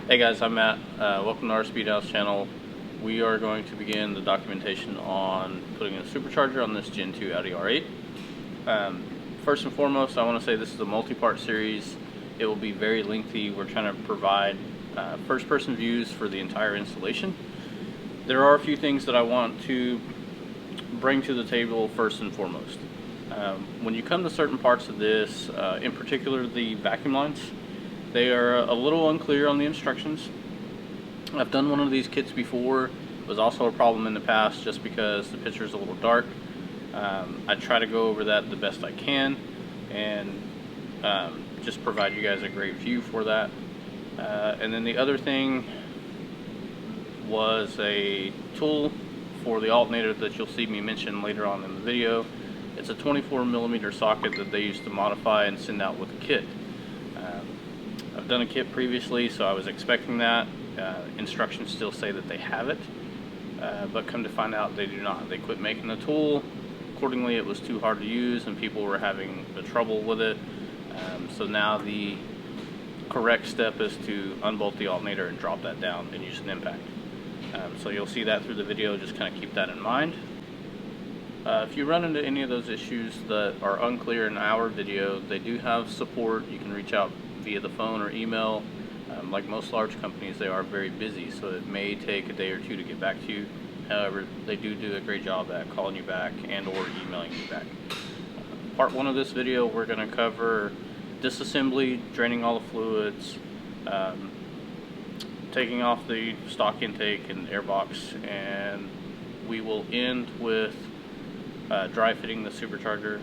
Hey guys, I'm Matt. Welcome to our SPEEDhaus channel. We are going to begin the documentation on putting a supercharger on this Gen 2 Audi R8. First and foremost, I want to say this is a multi-part series. It will be very lengthy. We're trying to provide first-person views for the entire installation. There are a few things that I want to bring to the table first and foremost. When you come to certain parts of this, in particular the vacuum lines, they are a little unclear on the instructions. I've done one of these kits before. It was also a problem in the past just because the picture is a little dark. I try to go over that the best I can and just provide you guys a great view for that. And then the other thing was a tool for the alternator that you'll see me mention later on in the video. It's a 24mm socket that they used to modify and send out with a kit. I've done a kit previously, so I was expecting that. Instructions still say that they have it, but come to find out they do not. They quit making the tool. Accordingly, it was too hard to use and people were having the trouble with it. So now the correct step is to unbolt the alternator and drop that down and use an impact. So you'll see that through the video, just kind of keep that in mind. If you run into any of those issues that are unclear in our video, they do have support. You can reach out via the phone or email. Like most large companies, they are very busy, so it may take a day or two to get back to you. However, they do a great job at calling you back and or emailing you back. Part one of this video, we're going to cover disassembly, draining all the fluids, taking off the stock intake and air box, and we will end with dry fitting the supercharger,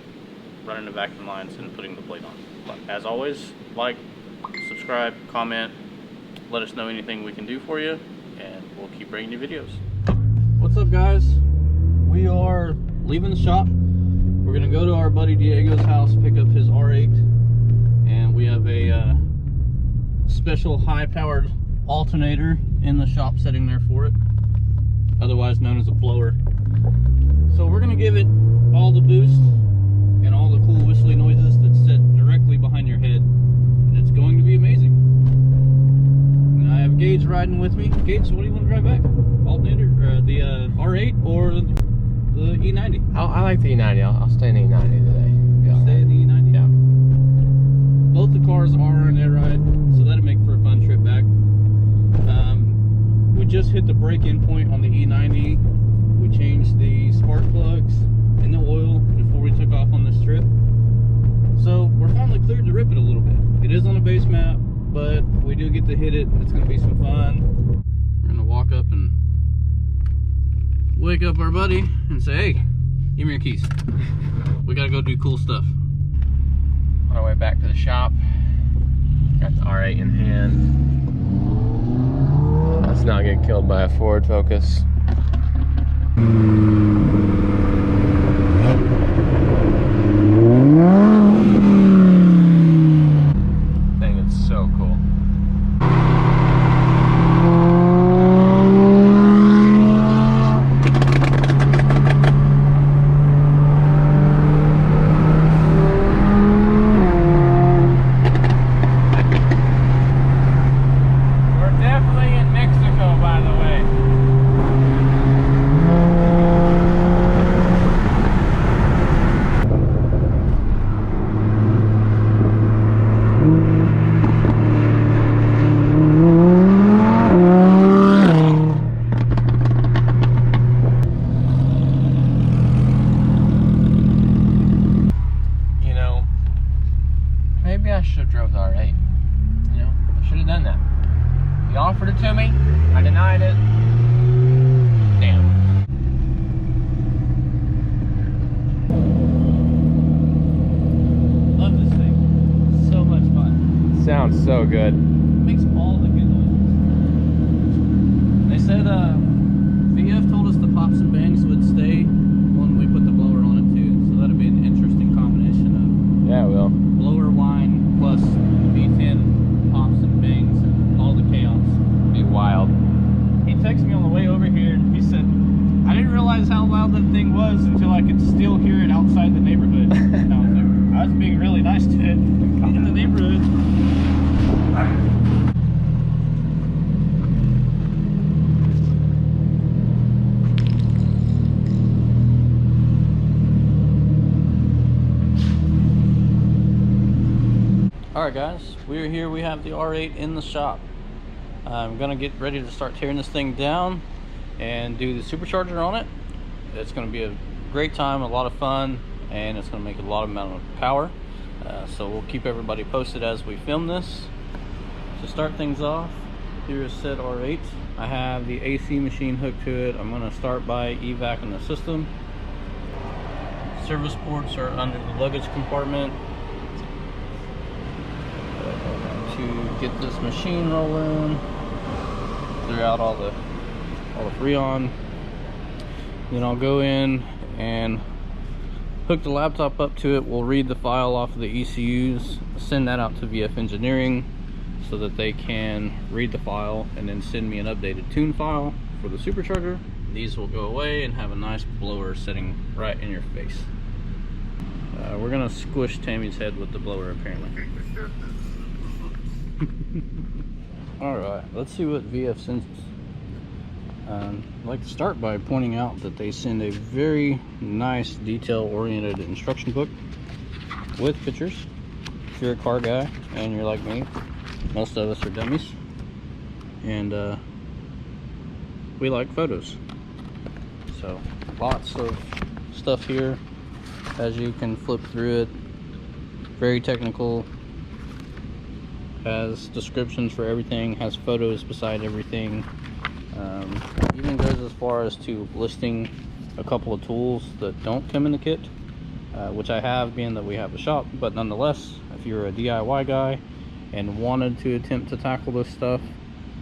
running the vacuum lines, and putting the plate on. But as always, like, subscribe, comment, let us know anything we can do for you, and we'll keep bringing you videos. What's up, guys? We are leaving the shop. We're gonna go to our buddy Diego's house, pick up his R8, and we have a special high-powered alternator in the shop sitting there for it, otherwise known as a blower. So we're gonna give it all the boost and all the cool whistly noises that sit directly behind your head, and it's going to be amazing. And I have Gage riding with me. Gage, what do you want to drive back? Alternator, the R8 or the E90? I like the E90. I'll stay in the E90 today. Yeah. Stay in the E90? Yeah. Both the cars are on air ride, so that'll make for a fun trip back. We just hit the break-in point on the E90. We changed the spark plugs and the oil before we took off on this trip. So we're finally cleared to rip it a little bit. It is on a base map, but we do get to hit it. It's going to be some fun. We're going to walk up and wake up our buddy and say, hey, give me your keys. We got to go do cool stuff. On our way back to the shop, got the R8 in hand. Let's not get killed by a Ford Focus. Thing is so cool. We're definitely in Mexico, by the way. Maybe I should have drove the R8. You know, I should have done that. He offered it to me. I denied it. Damn. Love this thing. So much fun. Sounds so good. Makes all the good noises. They said VF told us the pops and bangs would stay when we put the blower on it too, so that'd be an interesting combination of Yeah, it will. blower whine plus v10 pops and bangs and all the chaos. Be wild. He texted me on the way over here and he said, I didn't realize how loud that thing was until I could still hear it outside the neighborhood. And I was like, I was being really nice to it in the neighborhood. Alright guys, we're here. We have the R8 in the shop. I'm gonna get ready to start tearing this thing down and do the supercharger on it. It's gonna be a great time, a lot of fun, and it's gonna make a lot of amount of power. So we'll keep everybody posted as we film this. To start things off, here is said R8. I have the AC machine hooked to it. I'm gonna start by evacuating the system. Service ports are under the luggage compartment. To get this machine rolling, clear out all the Freon. Then I'll go in and hook the laptop up to it. We'll read the file off of the ECUs, send that out to vfengineering so that they can read the file and then send me an updated tune file for the supercharger. These will go away and have a nice blower sitting right in your face. We're gonna squish Tammy's head with the blower apparently. Alright, let's see what VF sends us. I'd like to start by pointing out that they send a very nice detail-oriented instruction book with pictures. If you're a car guy and you're like me, most of us are dummies, and we like photos. So lots of stuff here as you can flip through it. Very technical. Has descriptions for everything, has photos beside everything. Even goes as far as to listing a couple of tools that don't come in the kit, which I have, being that we have a shop. But nonetheless, if you're a DIY guy and wanted to attempt to tackle this stuff,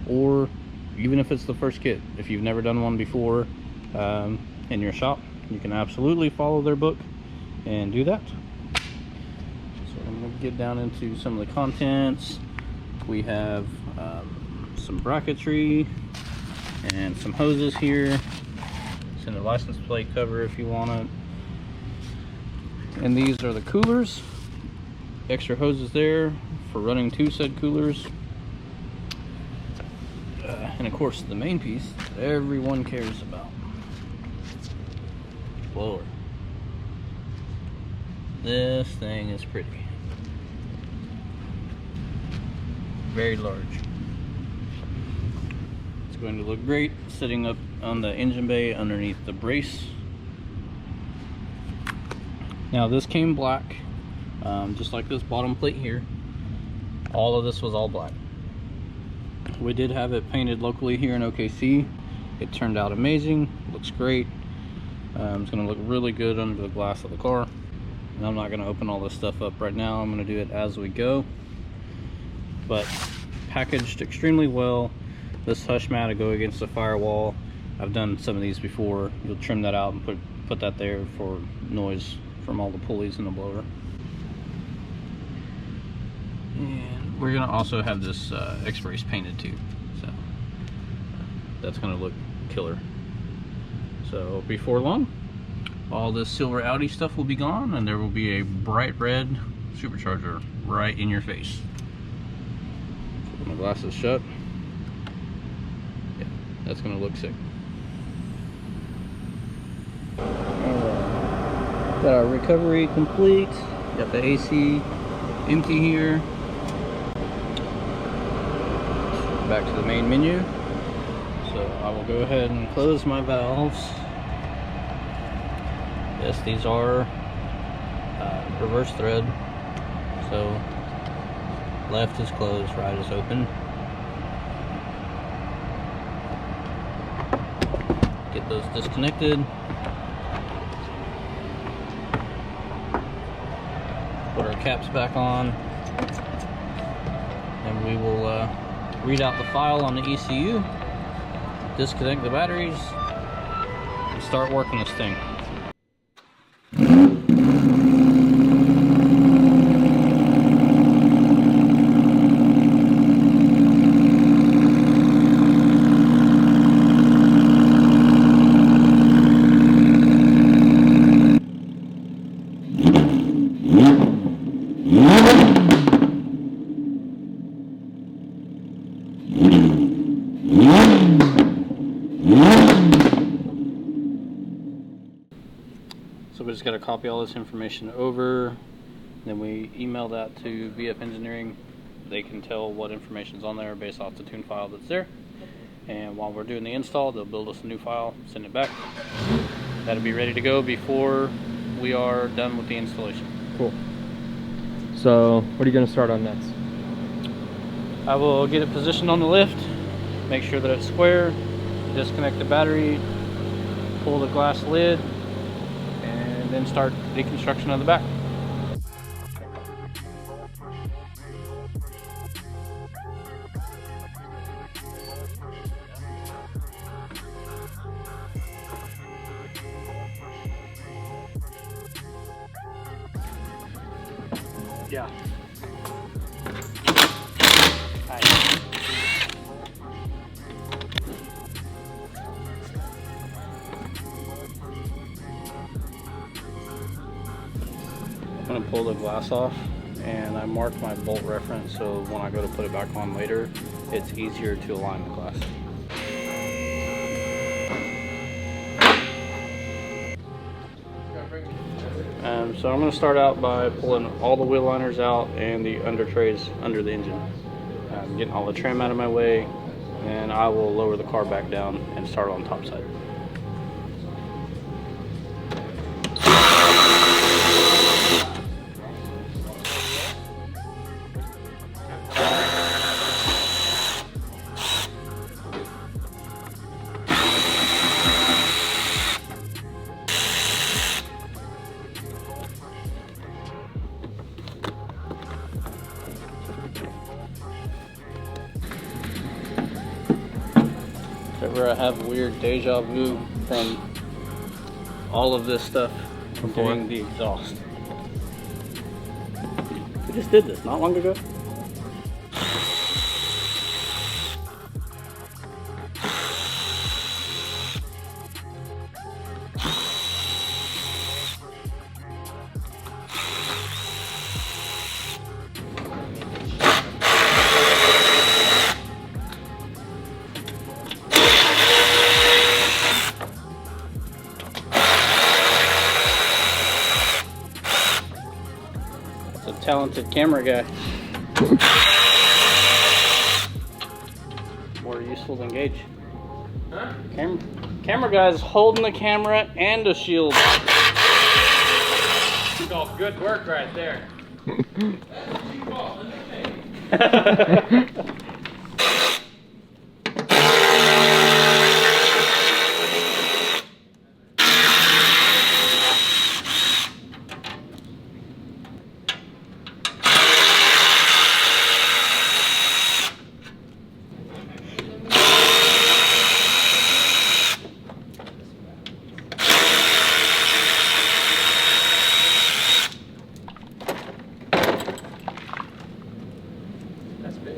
or even if it's the first kit, if you've never done one before in your shop, you can absolutely follow their book and do that. So I'm going to get down into some of the contents. We have some bracketry and some hoses here. It's in the license plate cover if you want it. And these are the coolers. Extra hoses there for running to said coolers. And of course the main piece that everyone cares about. Blower. This thing is pretty. Very large. It's going to look great sitting up on the engine bay underneath the brace. Now this came black, just like this bottom plate here. All of this was all black. We did have it painted locally here in OKC. It turned out amazing, looks great. It's going to look really good under the glass of the car. And I'm not going to open all this stuff up right now. I'm going to do it as we go. But packaged extremely well. This hush mat will go against the firewall. I've done some of these before. You'll trim that out and put that there for noise from all the pulleys in the blower. And we're gonna also have this X-Brace painted too, so that's gonna look killer. So before long, all this silver Audi stuff will be gone, and there will be a bright red supercharger right in your face. Put my glasses shut. Yeah, that's gonna look sick. Alright, got our recovery complete. Got the AC empty here. Back to the main menu. So I will go ahead and close my valves. Yes, these are reverse thread. So left is closed, right is open. Get those disconnected. Put our caps back on. And we will read out the file on the ECU, disconnect the batteries, and start working this thing. So we just got to copy all this information over Then we email that to vfengineering. They can tell what information's on there based off the tune file that's there. And while we're doing the install, they'll build us a new file, send it back. That'll be ready to go before we are done with the installation. Cool. So, what are you going to start on next? I will get it positioned on the lift, make sure that it's square, disconnect the battery, pull the glass lid, and then start deconstruction of the back. Yeah. Nice. I'm going to pull the glass off, and I marked my bolt reference so when I go to put it back on later, it's easier to align the glass. So I'm going to start out by pulling all the wheel liners out and the under trays under the engine. Getting all the trim out of my way, and I will lower the car back down and start on top side. Whenever I have weird deja vu from all of this stuff from doing the exhaust. We just did this not long ago. Talented camera guy. More useful than Gage. Huh? Camera guy's holding the camera and a shield. It's all good work right there.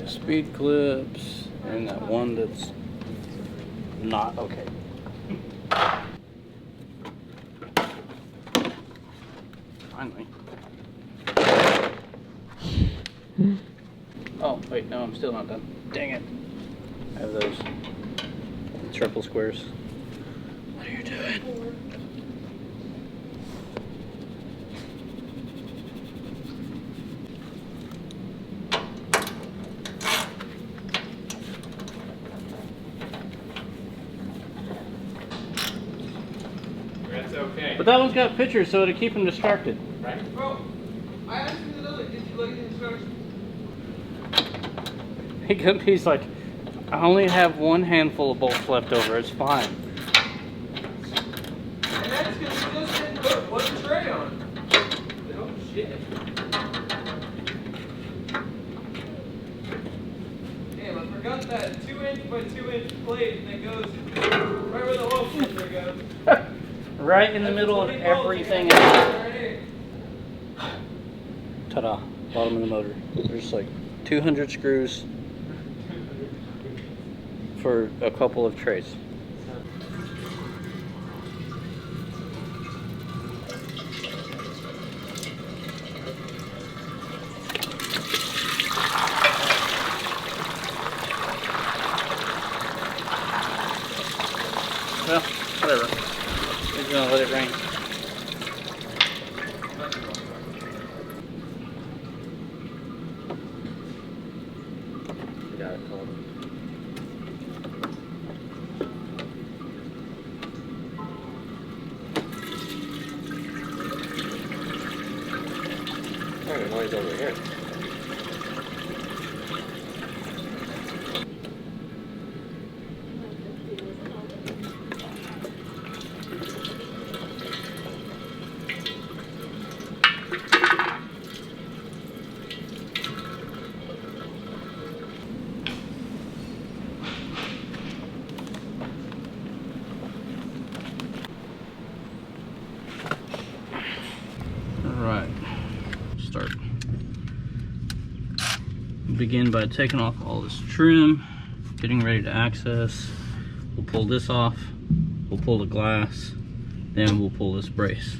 Speed clips and that one that's not okay. Finally. Oh wait, no, I'm still not done. Dang it. I have those triple squares. What are you doing? That's okay. But that one's got pictures, so to keep him distracted. Right? Bro, I asked you the other, did you look at the instructions? He's like, I only have one handful of bolts left over, it's fine. And that's because you just didn't put one tray on. Oh shit. Damn, I forgot that 2-inch by 2-inch plate that goes right where the oil filter goes. Right in the middle of everything. Right here. Ta-da, bottom of the motor. There's like 200 screws for a couple of trays. Well, whatever. We're gonna let it rain. noise over here. Alright, start. Begin by taking off all this trim, getting ready to access. We'll pull this off, we'll pull the glass, then we'll pull this brace.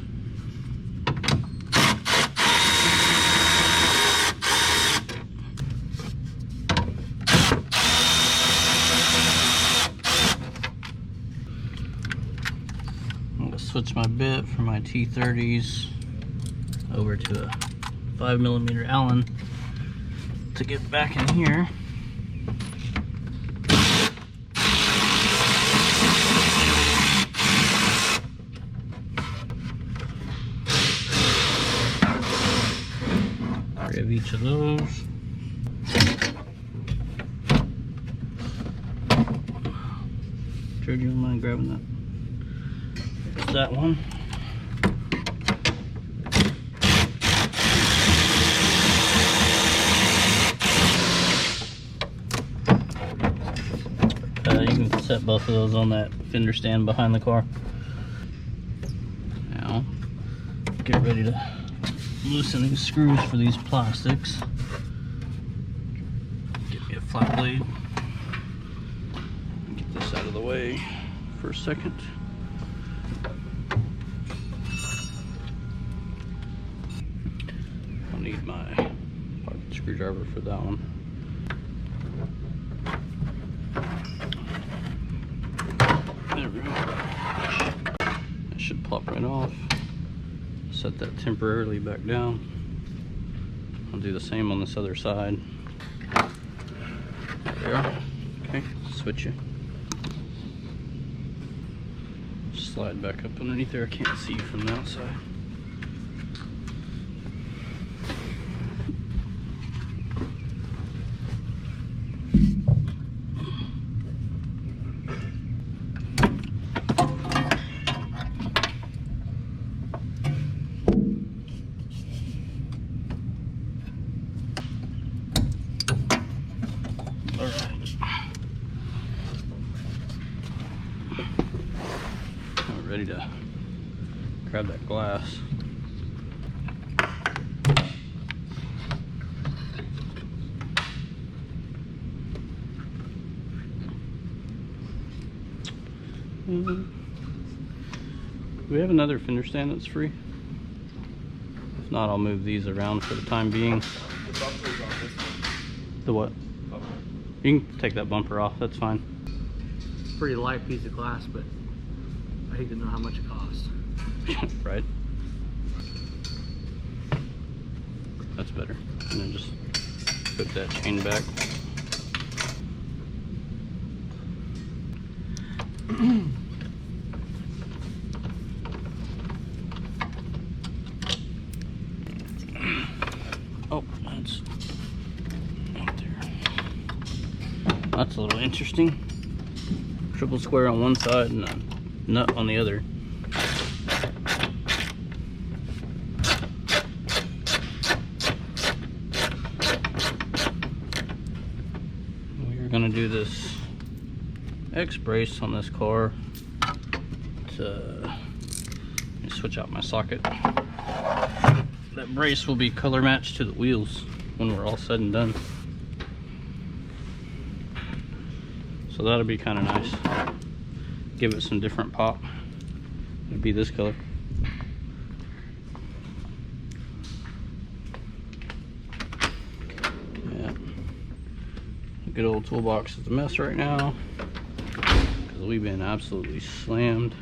I'm going to switch my bit from my T30s over to a 5mm Allen to get back in here. Grab each of those. Jared, you don't mind grabbing that? There's that one. You can set both of those on that fender stand behind the car. Now, get ready to loosen these screws for these plastics. Get me a flat blade. Get this out of the way for a second. I'll need my pocket screwdriver for that one. There we go. That should pop right off. Set that temporarily back down. I'll do the same on this other side. There we are. Okay, switch it. Slide back up underneath there. I can't see you from the outside. Ready to grab that glass. Do we have another fender stand that's free? If not, I'll move these around for the time being. The bumper's on this one. The what? Bumper. You can take that bumper off, that's fine. Pretty light piece of glass, but I hate to know how much it costs. Right? That's better. And then just put that chain back. Oh, that's out there. That's a little interesting. Triple square on one side and a nut on the other. We're gonna do this X brace on this car to let me switch out my socket. That brace will be color matched to the wheels when we're all said and done. So that'll be kind of nice. Give it some different pop. It'd be this color. Yeah. Good old toolbox is a mess right now because we've been absolutely slammed.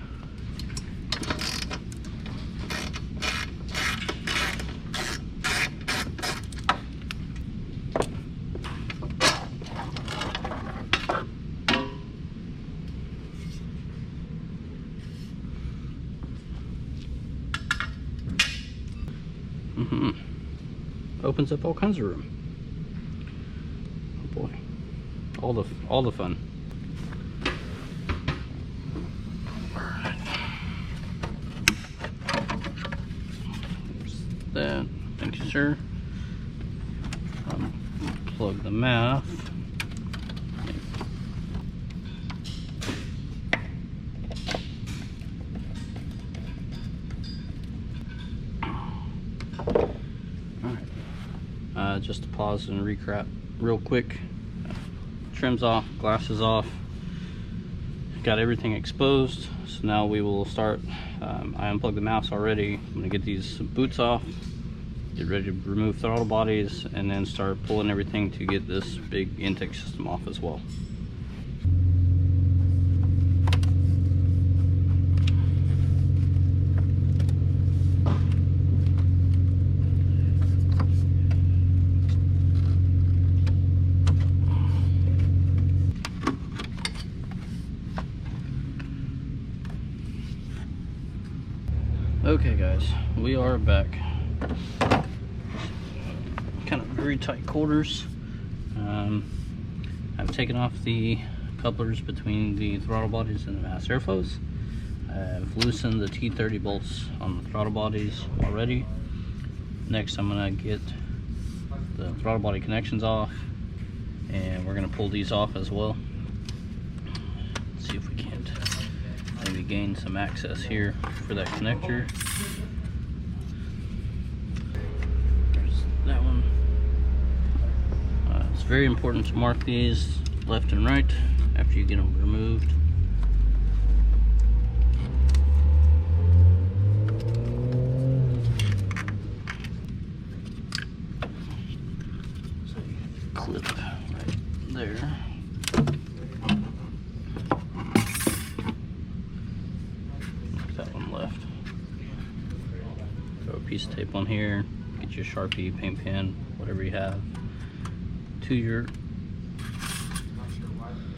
opens up all kinds of room. Oh boy, all the fun. That. Thank you, sir. Plug the math. Alright. Just to pause and recap real quick. Trim's off, glass is off. Got everything exposed. So now we will start. I unplugged the maps already. I'm gonna get these boots off, get ready to remove throttle bodies, and then start pulling everything to get this big intake system off as well. Okay guys, we are back. Kind of very tight quarters. I've taken off the couplers between the throttle bodies and the mass airflows. I've loosened the T30 bolts on the throttle bodies already. Next I'm gonna get the throttle body connections off, and we're gonna pull these off as well. Let's see if we can't maybe gain some access here for that connector. There's that one. It's very important to mark these left and right after you get them removed. So you clip right there. That one left. Throw a piece of tape on here, get your Sharpie, paint pen, whatever you have, to your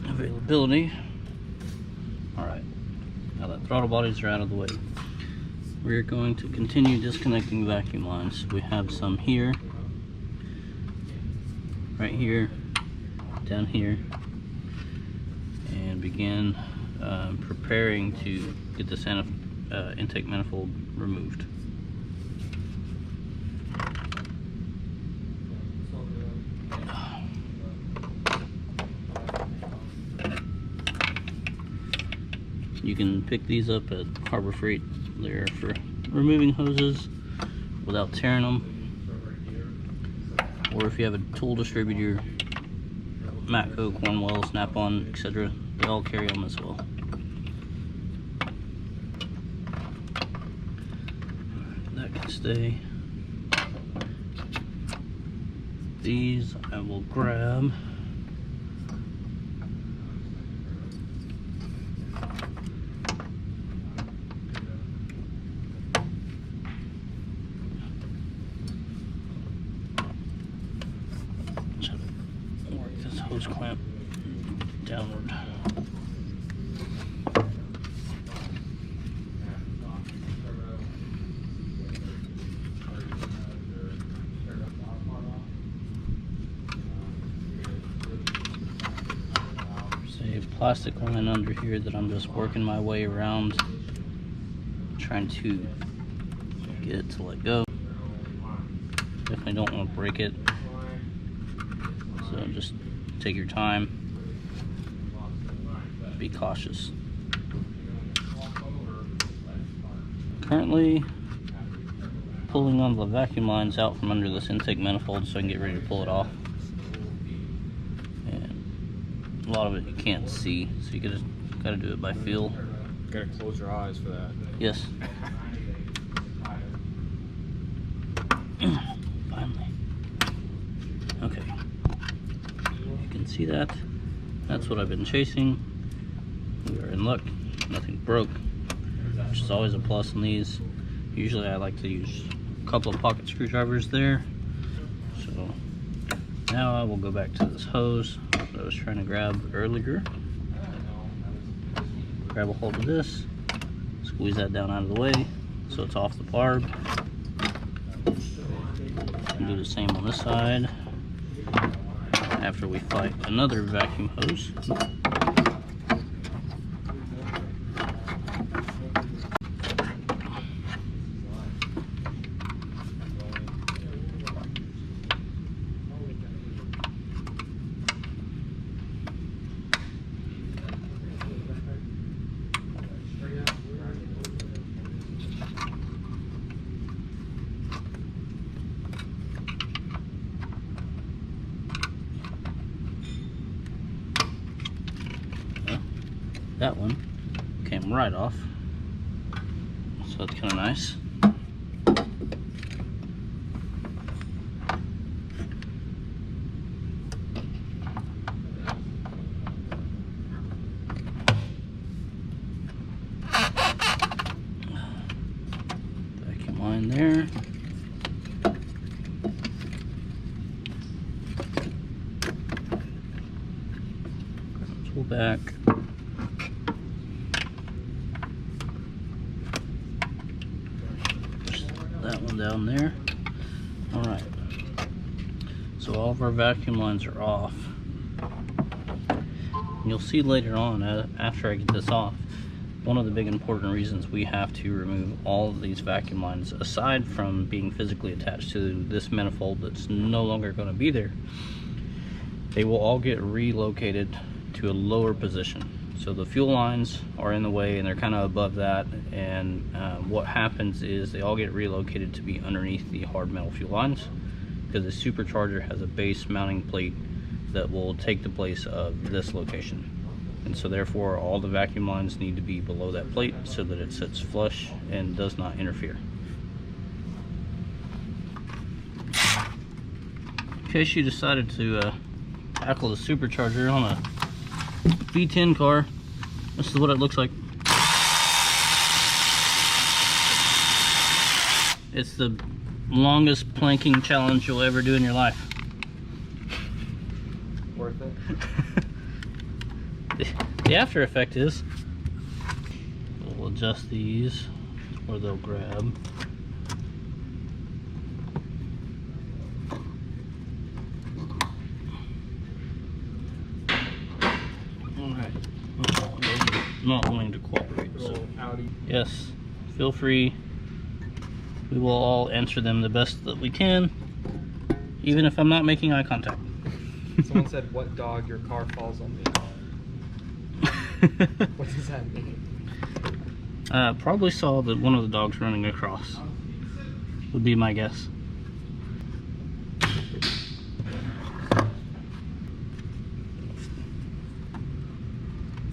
availability. Alright, now that throttle bodies are out of the way, we're going to continue disconnecting vacuum lines. We have some here, right here, down here, and begin preparing to get this intake manifold removed. You can pick these up at Harbor Freight. They're for removing hoses without tearing them. Or if you have a tool distributor, Matco, Cornwell, Snap-on, etc., they all carry them as well. That can stay. These I will grab. Hose clamp downward. There's a plastic line under here that I'm just working my way around, trying to get it to let go. Definitely don't want to break it, so just take your time, be cautious. Currently pulling on the vacuum lines out from under this intake manifold so I can get ready to pull it off. And a lot of it you can't see, so you gotta do it by feel. Gotta close your eyes for that. Yes. Finally. Okay. See that? That's what I've been chasing. We are in luck. Nothing broke, which is always a plus in these. Usually I like to use a couple of pocket screwdrivers there. So now I will go back to this hose that I was trying to grab earlier. Grab a hold of this, squeeze that down out of the way so it's off the barb. Do the same on this side after we fight another vacuum hose. That one came right off, so that's kind of nice. Vacuum line there. Pull back. That one down there. All right, so all of our vacuum lines are off. You'll see later on, after I get this off, one of the big important reasons we have to remove all of these vacuum lines, aside from being physically attached to this manifold that's no longer going to be there, they will all get relocated to a lower position. So the fuel lines are in the way and they're kind of above that, and what happens is they all get relocated to be underneath the hard metal fuel lines, because the supercharger has a base mounting plate that will take the place of this location. And so therefore all the vacuum lines need to be below that plate so that it sits flush and does not interfere. In case you decided to tackle the supercharger on a V10 car, this is what it looks like. It's the longest planking challenge you'll ever do in your life. Worth it. The after effect is we'll adjust these where they'll grab. Alright. Not wanting to cooperate. So. Audi. Yes, feel free. We will all answer them the best that we can, even if I'm not making eye contact. Someone said, "What dog your car falls on me?" What does that mean? Probably saw that one of the dogs running across. Would be my guess.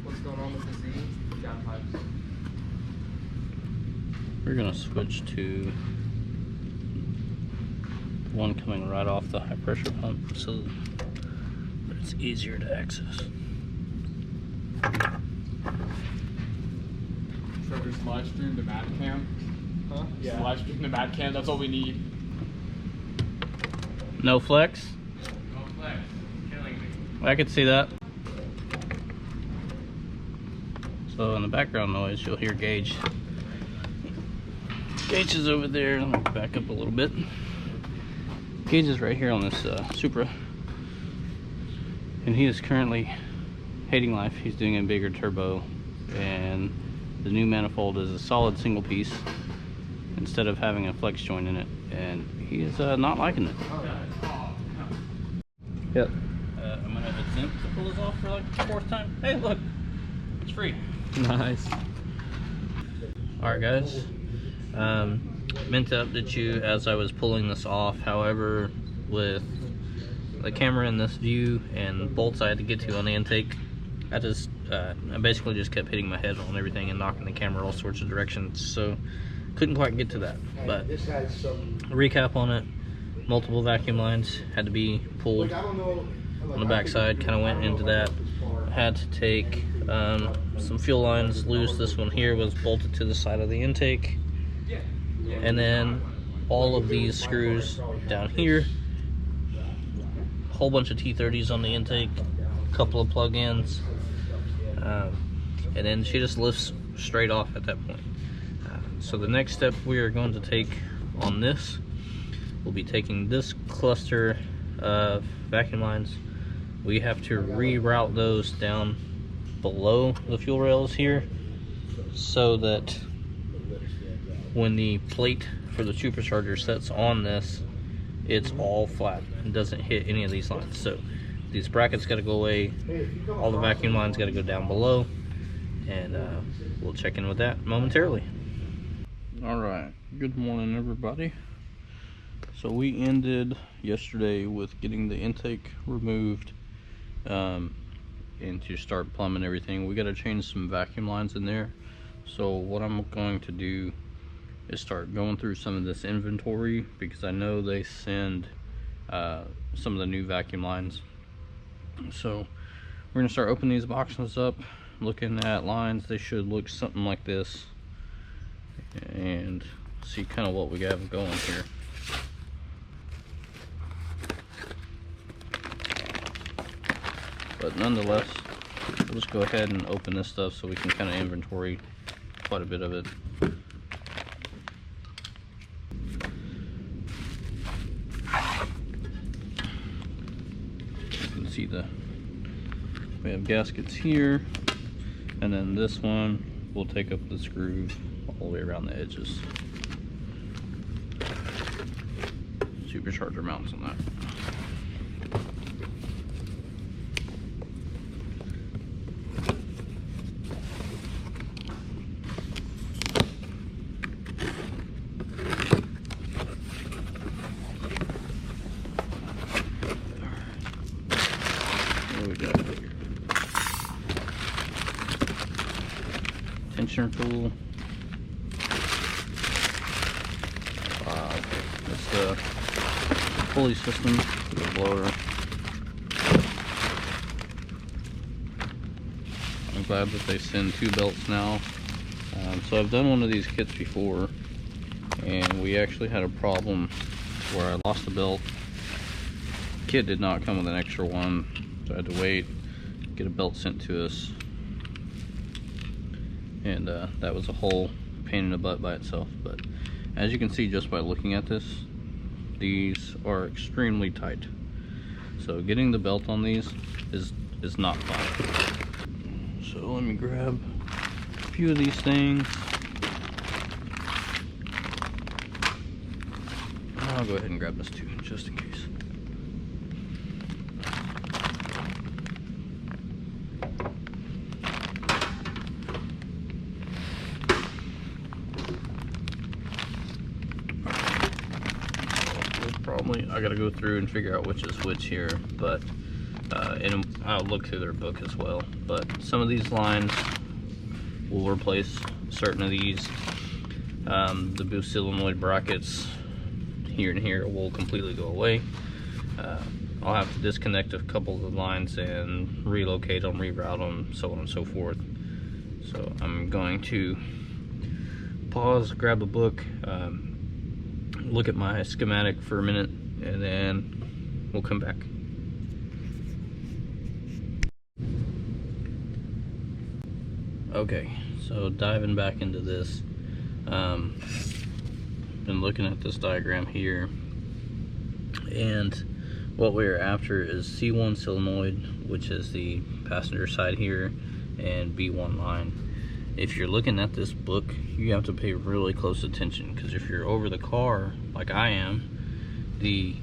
What's going on with the Z? Down pipes. We're gonna switch to the one coming right off the high pressure pump so that it's easier to access. Trevor's live stream the Mad Cam. Huh? Yeah. Live stream the Mad Cam. That's all we need. No flex? No flex. Killing me. I could see that. So in the background noise, you'll hear Gage. Gage is over there. Let me back up a little bit. Gage is right here on this Supra, and he is currently hating life. He's doing a bigger turbo, and the new manifold is a solid single piece instead of having a flex joint in it, and he is not liking it. Yep. I'm gonna attempt to pull this off for like the 4th time. Hey, look, it's free. Nice. All right, guys. Meant to update you as I was pulling this off. However, with the camera in this view and bolts I had to get to on the intake, I basically just kept hitting my head on everything and knocking the camera all sorts of directions. So couldn't quite get to that. But recap on it: multiple vacuum lines had to be pulled on the backside. Kind of went into that. Had to take some fuel lines loose. This one here was bolted to the side of the intake. And then all of these screws down here, a whole bunch of T30s on the intake, a couple of plug-ins, and then she just lifts straight off at that point. So the next step we are going to take on this we'll be taking this cluster of vacuum lines. We have to reroute those down below the fuel rails here, so that when the plate for the supercharger sets on this, it's all flat and doesn't hit any of these lines. So these brackets got to go away, all the vacuum lines got to go down below, and we'll check in with that momentarily. All right, good morning everybody. So we ended yesterday with getting the intake removed and to start plumbing everything. We got to change some vacuum lines in there. So what I'm going to do is start going through some of this inventory, because I know they send some of the new vacuum lines. So we're gonna start opening these boxes up, looking at lines. They should look something like this, and see kind of what we have going here. But nonetheless, we'll just go ahead and open this stuff so we can kind of inventory quite a bit of it. You can see we have gaskets here, and then this one will take up the screw all the way around the edges. Supercharger mounts on that. Tensioner tool. That's the pulley system for the blower. I'm glad that they send 2 belts now. So I've done one of these kits before, and we actually had a problem where I lost the belt. Kit did not come with an extra one, so I had to wait, get a belt sent to us. And that was a whole pain in the butt by itself. But as you can see just by looking at this, these are extremely tight. So getting the belt on these is not fun. So let me grab a few of these things. I'll go ahead and grab this too, just in case. I gotta go through and figure out which is which here, but and I'll look through their book as well. But some of these lines will replace certain of these. The boost solenoid brackets here and here will completely go away. I'll have to disconnect a couple of the lines and relocate them, reroute them, so on and so forth. So I'm going to pause, grab a book, look at my schematic for a minute, and then we'll come back. Okay, so diving back into this, been looking at this diagram here, and what we're after is C1 solenoid, which is the passenger side here, and B1 line. If you're looking at this book, you have to pay really close attention, because if you're over the car like I am, the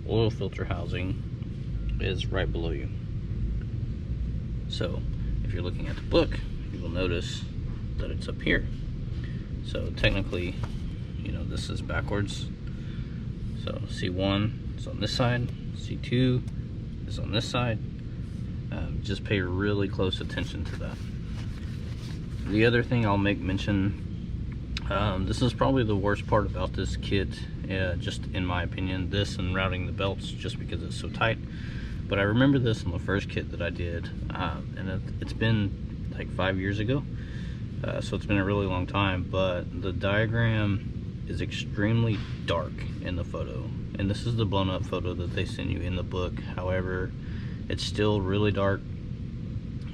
oil filter housing is right below you. So if you're looking at the book, you will notice that it's up here. So technically, you know, this is backwards. So C1 is on this side, C2 is on this side. Just pay really close attention to that. The other thing I'll make mention, this is probably the worst part about this kit, just in my opinion, this and routing the belts, just because it's so tight. But I remember this on the first kit that I did, and it's been like 5 years ago, so it's been a really long time, but the diagram is extremely dark in the photo, and this is the blown up photo that they send you in the book. However, it's still really dark.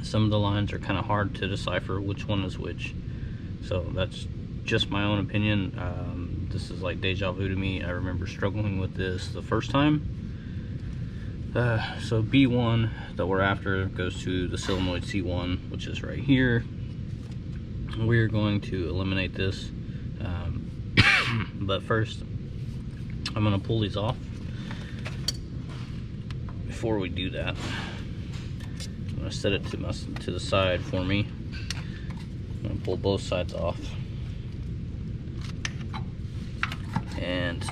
Some of the lines are kind of hard to decipher which one is which, so that's just my own opinion. This is like deja vu to me. I remember struggling with this the first time. So B1 that we're after goes to the solenoid C1, which is right here. We're going to eliminate this, but first I'm going to pull these off. Before we do that, I'm going to set it to the side for me. I'm going to pull both sides off, and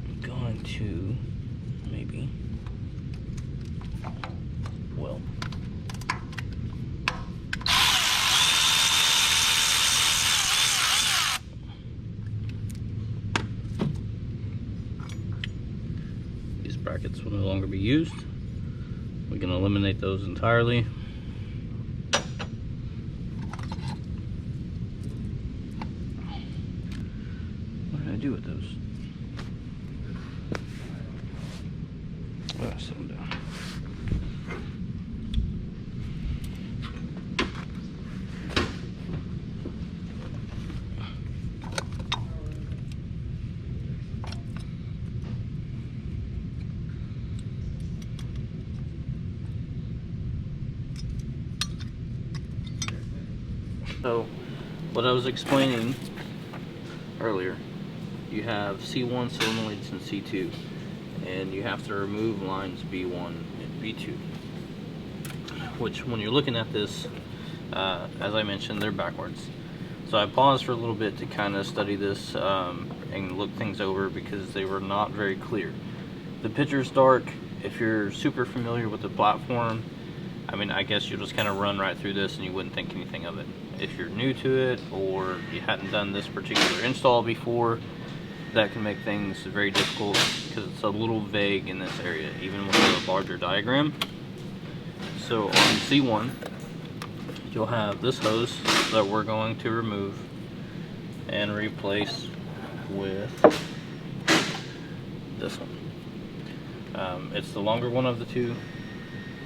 I'm going to maybe weld. These brackets will no longer be used. We can eliminate those entirely. What did I do with those? Oh, I set them down. So, what I was explaining earlier, you have C1 solenoids and C2, and you have to remove lines B1 and B2, which when you're looking at this, as I mentioned, they're backwards. So I paused for a little bit to kind of study this and look things over because they were not very clear. The picture's dark. If you're super familiar with the platform, I mean, I guess you'll just kind of run right through this and you wouldn't think anything of it. If you're new to it or you hadn't done this particular install before, that can make things very difficult because it's a little vague in this area, even with a larger diagram. So on C1, you'll have this hose that we're going to remove and replace with this one. It's the longer one of the two.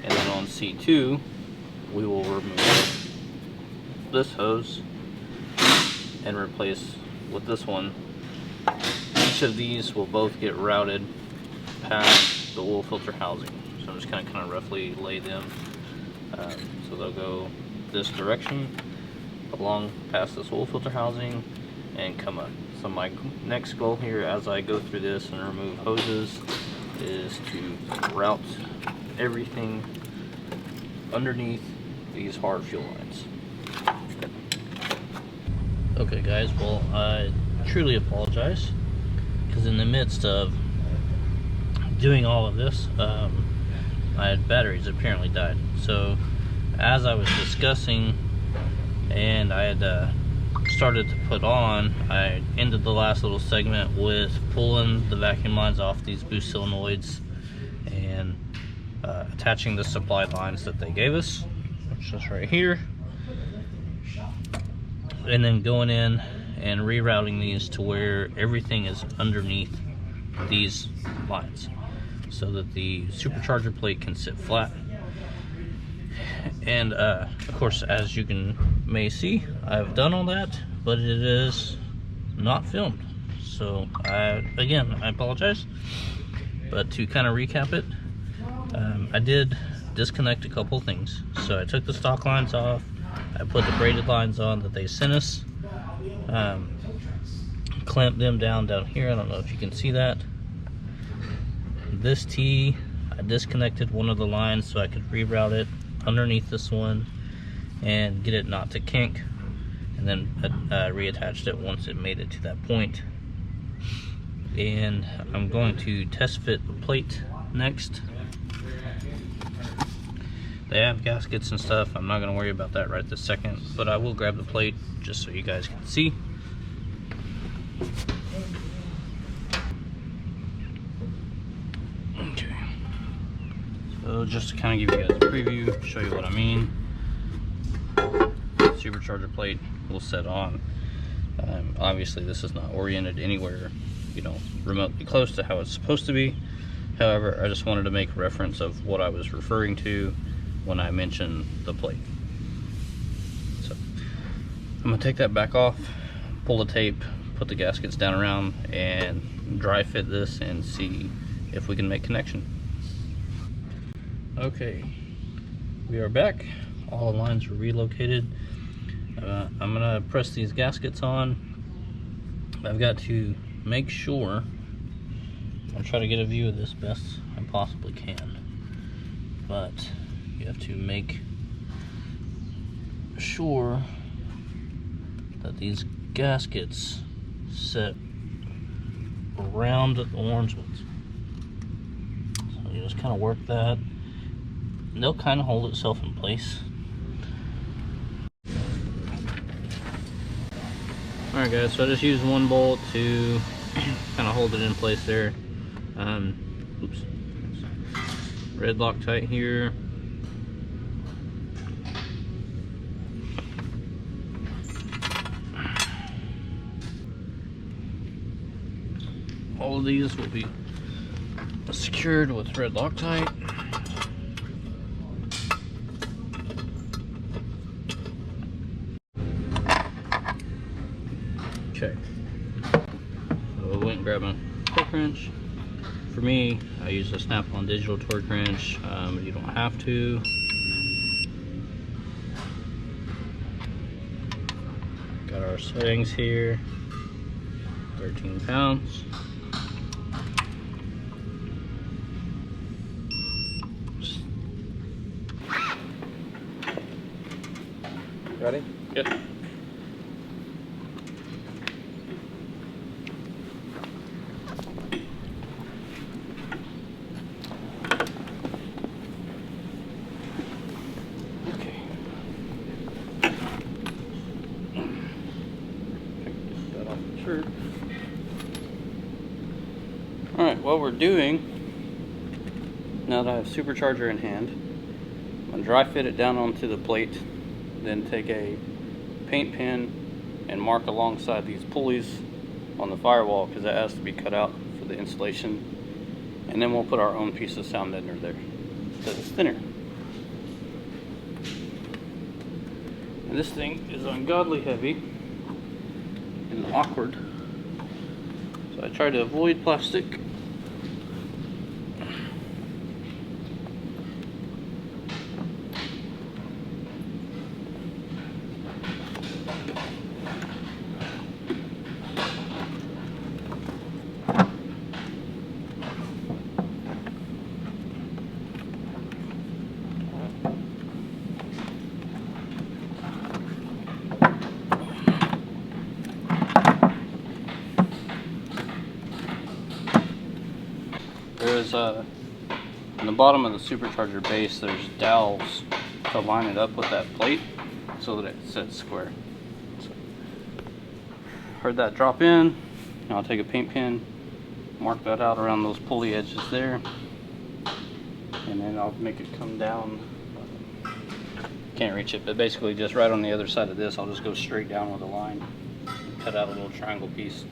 And then on C2, we will remove this hose and replace with this one. Each of these will both get routed past the oil filter housing. So I'm just kind of roughly lay them. So they'll go this direction, along past this oil filter housing, and come up. So my next goal here as I go through this and remove hoses is to route everything underneath these hard fuel lines. Okay guys, well, I truly apologize because in the midst of doing all of this, my batteries apparently died. So as I was discussing and I had started to put on, I ended the last little segment with pulling the vacuum lines off these boost solenoids and attaching the supply lines that they gave us, which is right here, and then going in and rerouting these to where everything is underneath these lines so that the supercharger plate can sit flat. And of course, as you may see, I've done all that, but it is not filmed. So again, I apologize. But to kind of recap it, I did disconnect a couple things. So I took the stock lines off, I put the braided lines on that they sent us, clamped them down here. I don't know if you can see that. This T, I disconnected one of the lines so I could reroute it underneath this one and get it not to kink, and then reattached it once it made it to that point. And I'm going to test fit the plate next. They have gaskets and stuff. I'm not going to worry about that right this second, but I will grab the plate just so you guys can see. Okay. So just to kind of give you guys a preview, show you what I mean. Supercharger plate will set on. Obviously this is not oriented anywhere, you know, remotely close to how it's supposed to be. However, I just wanted to make reference of what I was referring to when I mentioned the plate. So I'm gonna take that back off, pull the tape, put the gaskets down around, and dry fit this and see if we can make connection. Okay, we are back. All the lines are relocated. I'm gonna press these gaskets on. I've got to make sure, I'll try to get a view of this best I possibly can, but you have to make sure that these gaskets sit around the orange ones. So you just kind of work that. They'll kind of hold itself in place. Alright guys, so I just used one bolt to kind of hold it in place there. Oops. Red Loctite here. All of these will be secured with red Loctite. Okay. So I went and grabbed my torque wrench. For me, I use a Snap-on digital torque wrench. You don't have to. Got our settings here. 13 pounds. Ready? Yep. Alright, what we're doing, now that I have Supercharger in hand, I'm going to dry fit it down onto the plate, then take a paint pen and mark alongside these pulleys on the firewall, because that has to be cut out for the installation, and then we'll put our own piece of sound deadener there, because it's thinner. And this thing is ungodly heavy and awkward, so I try to avoid plastic. There's in the bottom of the supercharger base, there's dowels to line it up with that plate so that it sits square. So, heard that drop in. Now I'll take a paint pen, mark that out around those pulley edges there, and then I'll make it come down. Can't reach it, but basically just right on the other side of this, I'll just go straight down with a line and cut out a little triangle piece.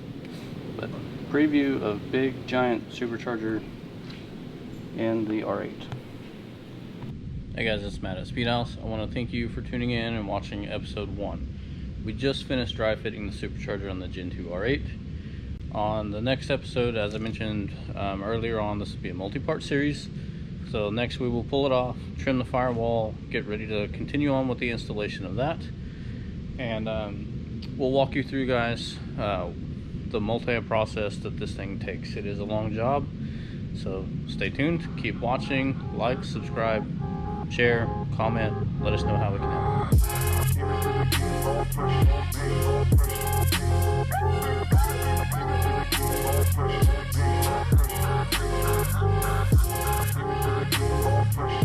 But preview of big giant supercharger and the R8. Hey guys, it's Matt at SPEEDhaus. I want to thank you for tuning in and watching episode 1. We just finished dry fitting the supercharger on the Gen 2 R8. On the next episode, as I mentioned earlier on, this will be a multi-part series. So next we will pull it off, trim the firewall, get ready to continue on with the installation of that, and we'll walk you through, guys, the multi-process that this thing takes. It is a long job, so stay tuned, keep watching, like, subscribe, share, comment, let us know how we can help.